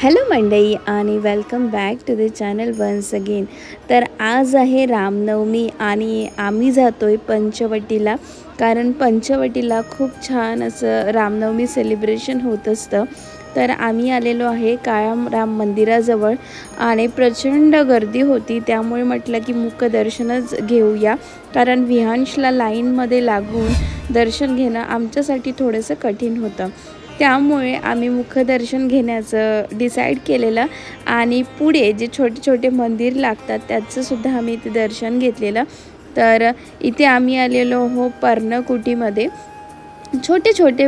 Hello मंडळी आणि welcome back to the channel once again. तर आज आहे रामनवमी आणि आम्ही जातोय पंचवटीला, कारण पंचवटीला खूप छान असं रामनवमी सेलिब्रेशन होत असतं। तर आम्ही आलेलो आहे काळाराम मंदिराजवळ आणि प्रचंड गर्दी होती, त्यामुळे म्हटलं की मुखदर्शनच घेऊया, कारण विहांशला लाईनमध्ये लागून दर्शन घेणं आमच्यासाठी थोडंसं कठीण होतं। त्यामुळे आम्ही मुखदर्शन घेण्याचं डिसाईड केलेलं आणि पुढे जे छोटे छोटे मंदिर लागतात त्याचं सुद्धा आम्ही इथे दर्शन घेतलेलं। तर इथे आम्ही आलेलो हो पर्णकुटीमध्ये। छोटे छोटे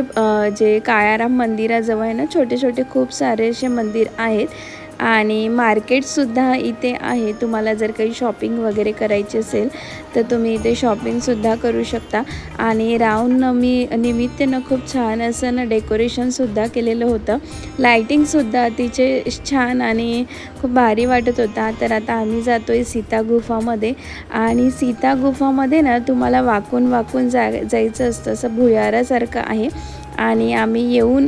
जे काळाराम मंदिराजवळ आहे ना, छोटे छोटे खूप सारे असे मंदिर आहेत आणि मार्केटसुद्धा इथे आहे। तुम्हाला जर काही शॉपिंग वगैरे करायची असेल तर तुम्ही इथे शॉपिंगसुद्धा करू शकता। आणि रामनवमी निमित्तानं खूप छान असं ना डेकोरेशनसुद्धा केलेलं होतं, लायटिंगसुद्धा तिचे छान आणि खूप भारी वाटत होता। तर आता आम्ही जातोय सीता गुफामध्ये आणि सीता गुफामध्ये ना तुम्हाला वाकून वाकून जायचं असतं, असं भुयारासारखं आहे आणि आम्ही येऊन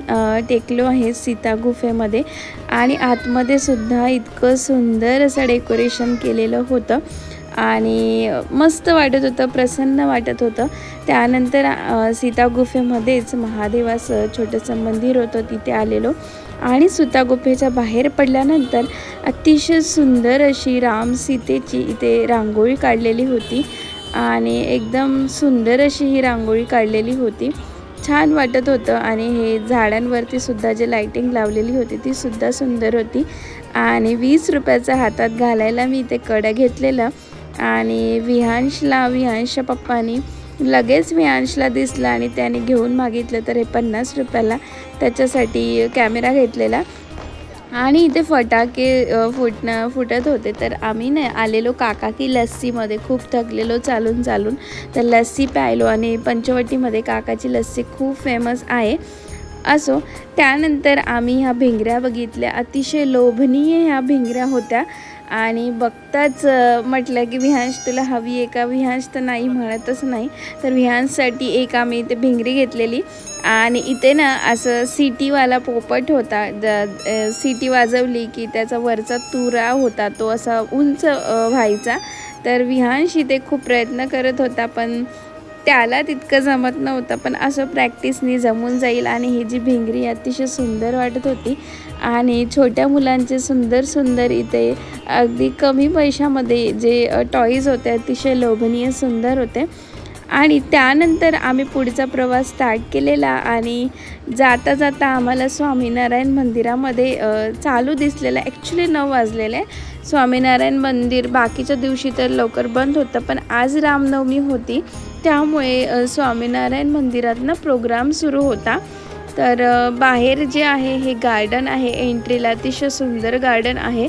टेकलो आहे सीता गुफेमध्ये। आणि आतमध्ये सुद्धा इतकं सुंदर असं डेकोरेशन केलेलं होतं आणि मस्त वाटत होतं, प्रसन्न वाटत होतं। त्यानंतर सीता गुफेमध्येच महादेवाचं छोटंसं मंदिर होतं, तिथे आलेलो आणि सीता गुफेच्या बाहेर पडल्यानंतर अतिशय सुंदर अशी राम सीतेची इथे रांगोळी काढलेली होती आणि एकदम सुंदर अशी ही रांगोळी काढलेली होती, छान वाटत होतं। आणि हे झाडांवरती सुद्धा जे लाइटिंग लावलेली होती ती सुद्धा सुंदर होती। आणि 20 रुपयाचा हातात घालायला मी इथे कडं घेतलेलं आणि विहांशच्या पप्पानी लगेच विहांशला दिसला आणि त्याने घेऊन मागितलं, तर हे 50 रुपयाला त्याच्यासाठी कॅमेरा घेतलेला आणि इथे फटाके फुटत होते। तर आम्ही ना आलेलो काका की लस्सीमध्ये, खूप थकलेलो चालून चालून, तर लस्सी प्यायलो आणि पंचवटीमध्ये काकाची लस्सी खूप फेमस आहे। असो, त्यानंतर आम्ही ह्या भिंगऱ्या बघितल्या, अतिशय लोभनीय ह्या भिंगऱ्या होत्या आणि बघताच म्हटलं की विहांश तुला हवी आहे का? विहांश तर नाही म्हणतच नाही, तर विहांशसाठी एक आम्ही इथे भिंगरी घेतलेली। आणि इथे ना असं सिटीवाला पोपट होता, सिटी वाजवली की त्याचा वरचा तुरा होता तो असा उंच व्हायचा। तर विहांश इथे खूप प्रयत्न करत होता पण त्याला तितकं जमत नव्हतं, पण असं प्रॅक्टिसनी जमून जाईल। आणि ही जी भिंगरी अतिशय सुंदर वाटत होती आणि छोट्या मुलांचे सुंदर सुंदर इथे अगदी कमी पैशामध्ये जे टॉईज होते अतिशय लोभनीय सुंदर होते। आणि त्यानंतर आम्ही पुढचा प्रवास स्टार्ट केलेला आणि जाता जाता आम्हाला स्वामीनारायण मंदिरामध्ये चालू दिसलेलं, ॲक्च्युली 9 वाजलेले। स्वामीनारायण मंदिर बाकीच्या दिवशी तर लवकर बंद होतं, पण आज रामनवमी होती त्यामुळे स्वामीनारायण मंदिरात ना प्रोग्राम सुरू होता। तर बाहेर जे आहे हे गार्डन आहे, एंट्रीला अतिशय सुंदर गार्डन आहे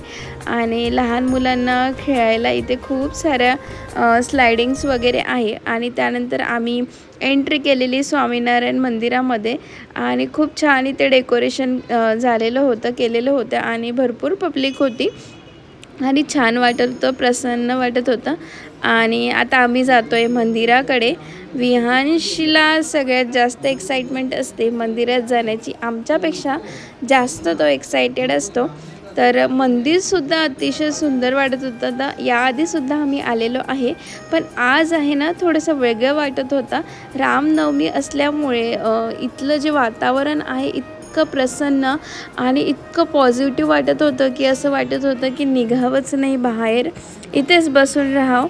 आणि लहान मुलांना खेळायला इथे खूप साऱ्या स्लायडिंग्स वगैरे आहे। आणि त्यानंतर आम्ही एंट्री केलेली स्वामीनारायण मंदिरामध्ये आणि खूप छान इथे डेकोरेशन केलेलं होतं आणि भरपूर पब्लिक होती आणि छान वाटत होतं, प्रसन्न वाटत होतं। आणि आता आम्ही जातोय मंदिराकडे। विहांशला सगळ्यात जास्त एक्साइटमेंट असते मंदिरात जाण्याची, आमच्यापेक्षा जास्त तो एक्साइटेड असतो। तर मंदिरसुद्धा अतिशय सुंदर वाटत होतं। तर याआधीसुद्धा आम्ही आलेलो आहे, पण आज आहे ना थोडंसं वेगळं वाटत होतं। रामनवमी असल्यामुळे इथलं जे वातावरण आहे इतकं प्रसन्न आणि इतकं पॉझिटिव्ह वाटत होतं की असं वाटत होतं की निघावंच नाही बाहेर, इथेच बसून राहावं।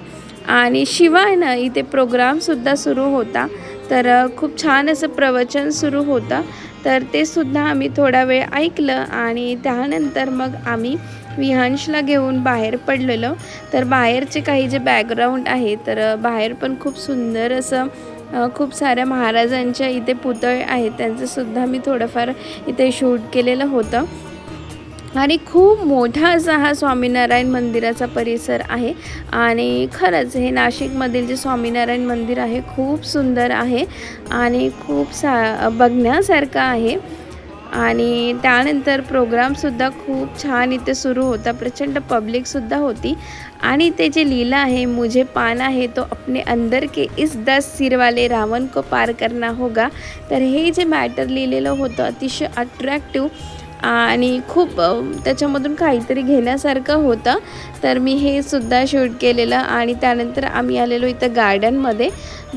आणि शिवाय ना इथे प्रोग्रामसुद्धा सुरू होता, तर खूप छान असं प्रवचन सुरू होतं, तर ते सुद्धा आम्ही थोडा वेळ ऐकलं आणि त्यानंतर मग आम्ही विहांशला घेऊन बाहेर पडलेलो। तर बाहेरचे काही जे बॅकग्राऊंड आहे, तर बाहेर पण खूप सुंदर असं खूप साऱ्या महाराजांच्या इथे पुतळे आहेत, त्यांचंसुद्धा मी थोडंफार इथे शूट केलेलं होतं। आणि खूप मोठा असा हा स्वामीनारायण मंदिराचा परिसर आहे आणि खरंच हे नाशिकमधील जे स्वामीनारायण मंदिर आहे खूप सुंदर आहे आणि खूप बघण्यासारखं आहे। आणि त्यानंतर प्रोग्रामसुद्धा खूप छान इथे सुरू होता, प्रचंड पब्लिकसुद्धा होती। आणि ते जे लिहिलं आहे, मुझे पाना है तो अपने अंदर के इस 10 सिर वाले रावण को पार करना होगा, तर हे जे मॅटर लिहिलेलं होतं अतिशय अट्रॅक्टिव्ह आणि खूप त्याच्यामधून काहीतरी घेण्यासारखं होतं. तर मी हे सुद्धा शूट केलेलं. आणि त्यानंतर आम्ही आलेलो इथं गार्डनमध्ये,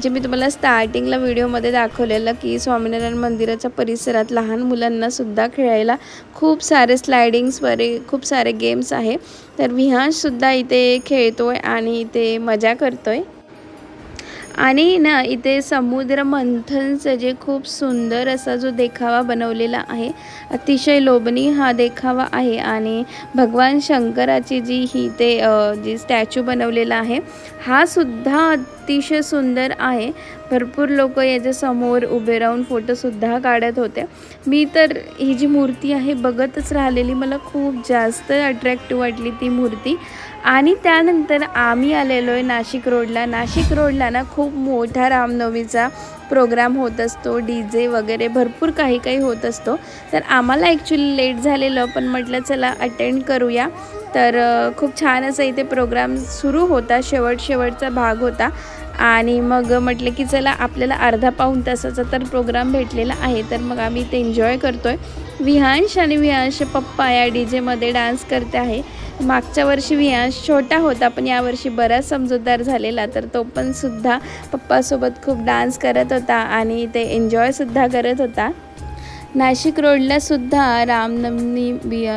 जे मी तुम्हाला स्टार्टिंगला व्हिडिओमध्ये दाखवलेलं की स्वामीनारायण मंदिराच्या परिसरात लहान मुलांनासुद्धा खेळायला खूप सारे स्लायडिंग्स वगैरे खूप सारे गेम्स आहे. तर विहांशसुद्धा इथे खेळतो आहे आणि इथे मजा करतो आहे. आणि ना इथे समुद्र मंथनचं जे खूप सुंदर असा जो देखावा बनवलेला आहे, अतिशय लोभनीय हा देखावा आहे. आणि भगवान शंकराची जी जी स्टॅच्यू बनवलेला आहे, हा सुद्धा अतिशय सुंदर आहे. भरपूर लोक याच्या समोर उभे राहून फोटोसुद्धा काढत होते. मी तर ही जी मूर्ती आहे बघतच राहिलेली, मला खूप जास्त अट्रॅक्टिव्ह वाटली ती मूर्ती. आणि त्यानंतर आम्ही आलेलो आहे नाशिक रोडला. नाशिक रोडला ना खूप मोठा रामनवमीचा प्रोग्राम होत असतो, DJ वगैरे भरपूर काही काही होत असतो. तर आम्हाला ॲक्च्युली लेट झालेलं, पण म्हटलं चला अटेंड करूया. तर खूप छान असं इथे प्रोग्राम सुरू होता, शेवटचा भाग होता. आणि मग म्हटलं की चला आपल्याला अर्धा पाऊण तासाचा तर प्रोग्राम भेटलेला आहे, तर मग आम्ही इथे एन्जॉय करतो आहे. विहांश आणि विहांशचे पप्पा या DJमध्ये डान्स करते आहे. मागच्या वर्षी विहांश छोटा होता, पण यावर्षी बराच समजूतदार झालेला, तर तो पण सुद्धा पप्पासोबत खूप डान्स करत होता आणि ते एन्जॉयसुद्धा करत होता. नाशिक रोडला सुद्धा रामनवमी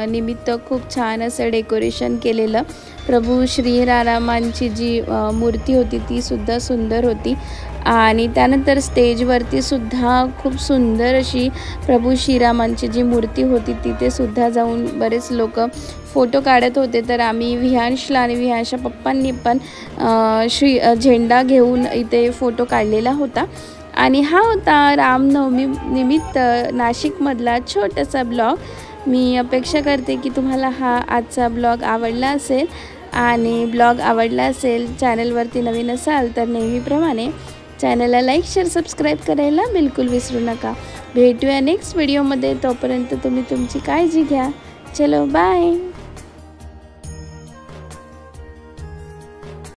निमित्त खूप छान असं डेकोरेशन केलेलं. प्रभू श्रीरामांची जी मूर्ती होती ती सुद्धा सुंदर होती. आणि त्यानंतर स्टेजवरती सुद्धा खूप सुंदर अशी प्रभू श्रीरामांची जी मूर्ती होती तिथे सुद्धा जाऊन बरेच लोक फोटो काढत होते. तर आम्ही विहांशला आणि विहांशच्या पप्पांनी पण झेंडा घेऊन इथे फोटो काढलेला होता. आणि हा होता रामनवमी निमित्त नाशिकमधला छोटासा ब्लॉग. मी अपेक्षा करते की तुम्हाला हा आजचा ब्लॉग आवडला असेल. आणि ब्लॉग आवडला असेल, चॅनलवरती नवीन असाल तर नेहमीप्रमाणे चॅनलला लाईक, शेअर, सबस्क्राईब करायला बिलकुल विसरू नका. भेटूया नेक्स्ट व्हिडिओमध्ये. तोपर्यंत तुम्ही तुमची काळजी घ्या. चलो बाय.